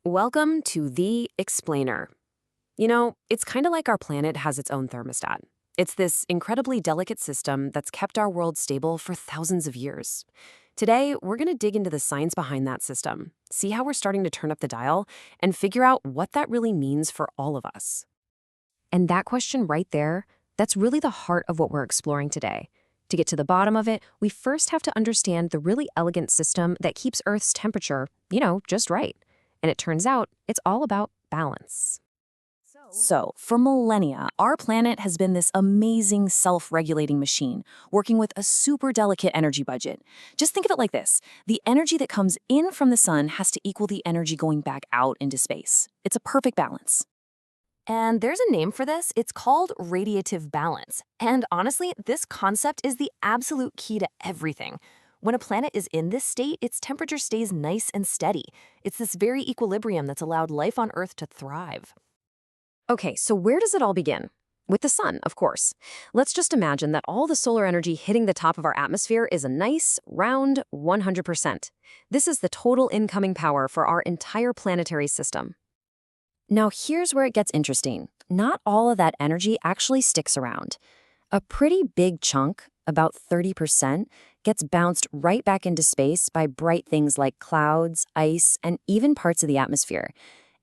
Welcome to The Explainer. You know, it's kind of like our planet has its own thermostat. It's this incredibly delicate system that's kept our world stable for thousands of years. Today, we're going to dig into the science behind that system, see how we're starting to turn up the dial, and figure out what that really means for all of us. And that question right there, that's really the heart of what we're exploring today. To get to the bottom of it, we first have to understand the really elegant system that keeps Earth's temperature, just right. And it turns out it's all about balance. So, for millennia, our planet has been this amazing self-regulating machine, working with a super delicate energy budget. Just think of it like this. The energy that comes in from the sun has to equal the energy going back out into space. It's a perfect balance. And there's a name for this. It's called radiative balance. And honestly, this concept is the absolute key to everything. When a planet is in this state, its temperature stays nice and steady. It's this very equilibrium that's allowed life on Earth to thrive. Okay, so where does it all begin? With the sun, of course. Let's just imagine that all the solar energy hitting the top of our atmosphere is a nice, round 100%. This is the total incoming power for our entire planetary system. Now here's where it gets interesting. Not all of that energy actually sticks around. A pretty big chunk, about 30%, gets bounced right back into space by bright things like clouds, ice, and even parts of the atmosphere.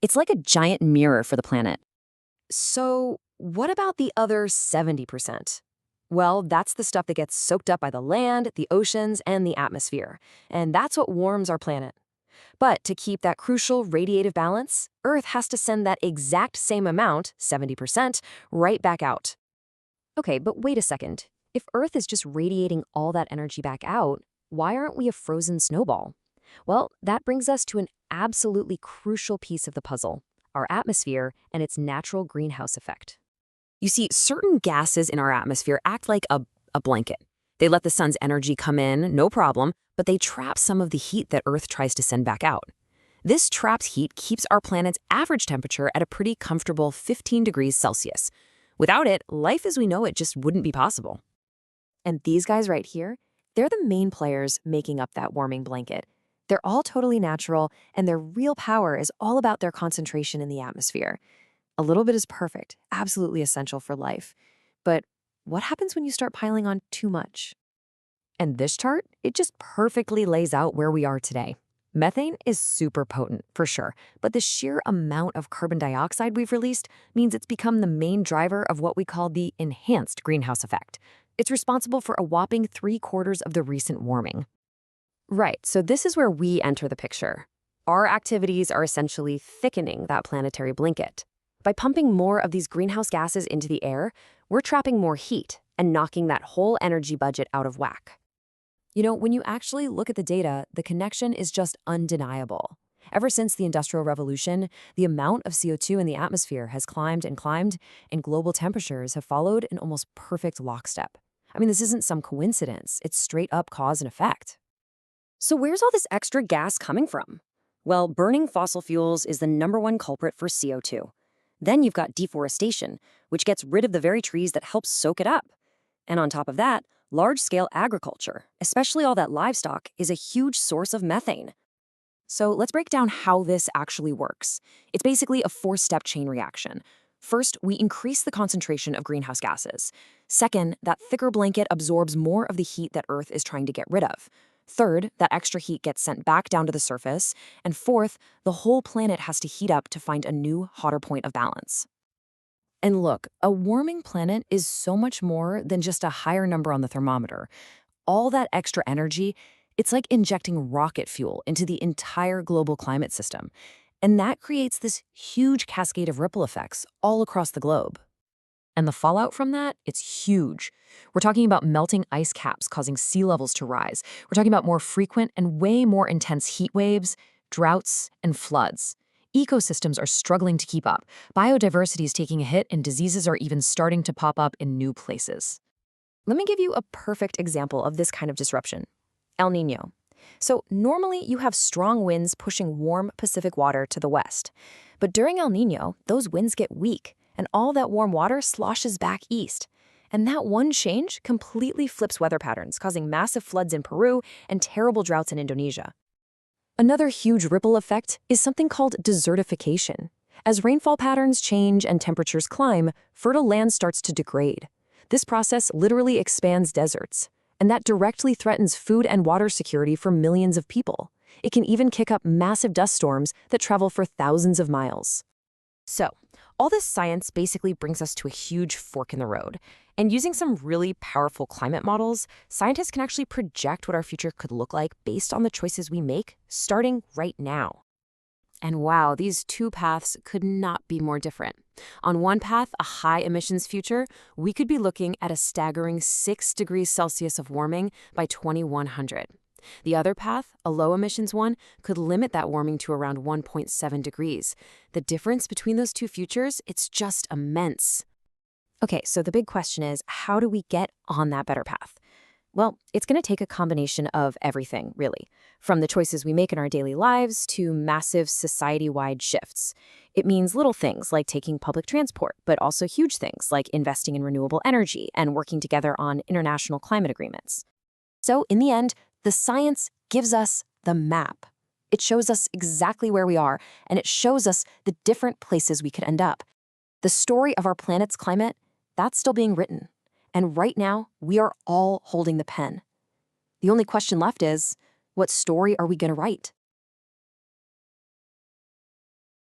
It's like a giant mirror for the planet. So, what about the other 70%? Well, that's the stuff that gets soaked up by the land, the oceans, and the atmosphere. And that's what warms our planet. But to keep that crucial radiative balance, Earth has to send that exact same amount, 70%, right back out. Okay, but wait a second. If Earth is just radiating all that energy back out, why aren't we a frozen snowball? Well, that brings us to an absolutely crucial piece of the puzzle: our atmosphere and its natural greenhouse effect. You see, certain gases in our atmosphere act like a blanket. They let the sun's energy come in, no problem, but they trap some of the heat that Earth tries to send back out. This trapped heat keeps our planet's average temperature at a pretty comfortable 15 degrees Celsius. Without it, life as we know it just wouldn't be possible. And these guys right here, they're the main players making up that warming blanket. They're all totally natural, and their real power is all about their concentration in the atmosphere. A little bit is perfect, absolutely essential for life. But what happens when you start piling on too much? And this chart, it just perfectly lays out where we are today. Methane is super potent, for sure, but the sheer amount of carbon dioxide we've released means it's become the main driver of what we call the enhanced greenhouse effect. It's responsible for a whopping 3/4 of the recent warming. Right, so this is where we enter the picture. Our activities are essentially thickening that planetary blanket. By pumping more of these greenhouse gases into the air, we're trapping more heat and knocking that whole energy budget out of whack. When you actually look at the data, the connection is just undeniable. Ever since the Industrial Revolution, the amount of CO2 in the atmosphere has climbed, and global temperatures have followed in almost perfect lockstep. I mean, this isn't some coincidence. It's straight up cause and effect. So where's all this extra gas coming from? Well, burning fossil fuels is the #1 culprit for CO2. Then you've got deforestation, which gets rid of the very trees that help soak it up. And on top of that, large-scale agriculture, especially all that livestock, is a huge source of methane. So let's break down how this actually works. It's basically a 4-step chain reaction. First, we increase the concentration of greenhouse gases. Second, that thicker blanket absorbs more of the heat that Earth is trying to get rid of. Third, that extra heat gets sent back down to the surface. And fourth, the whole planet has to heat up to find a new, hotter point of balance. And look, a warming planet is so much more than just a higher number on the thermometer. All that extra energy, it's like injecting rocket fuel into the entire global climate system. And that creates this huge cascade of ripple effects all across the globe. And the fallout from that, it's huge. We're talking about melting ice caps causing sea levels to rise. We're talking about more frequent and way more intense heat waves, droughts, and floods. Ecosystems are struggling to keep up. Biodiversity is taking a hit, and diseases are even starting to pop up in new places. Let me give you a perfect example of this kind of disruption: El Niño. So normally you have strong winds pushing warm Pacific water to the west. But during El Niño, those winds get weak, and all that warm water sloshes back east. And that one change completely flips weather patterns, causing massive floods in Peru and terrible droughts in Indonesia. Another huge ripple effect is something called desertification. As rainfall patterns change and temperatures climb, fertile land starts to degrade. This process literally expands deserts, and that directly threatens food and water security for millions of people. It can even kick up massive dust storms that travel for thousands of miles. So, all this science basically brings us to a huge fork in the road. And using some really powerful climate models, scientists can actually project what our future could look like based on the choices we make, starting right now. And wow, these two paths could not be more different. On one path, a high emissions future, we could be looking at a staggering 6 degrees Celsius of warming by 2100. The other path, a low emissions one, could limit that warming to around 1.7 degrees. The difference between those two futures, it's just immense. Okay, so the big question is, how do we get on that better path? Well, it's going to take a combination of everything, really, from the choices we make in our daily lives to massive society-wide shifts. It means little things like taking public transport, but also huge things like investing in renewable energy and working together on international climate agreements. So, in the end, the science gives us the map. It shows us exactly where we are, and it shows us the different places we could end up. The story of our planet's climate, that's still being written. And right now, we are all holding the pen. The only question left is, what story are we going to write?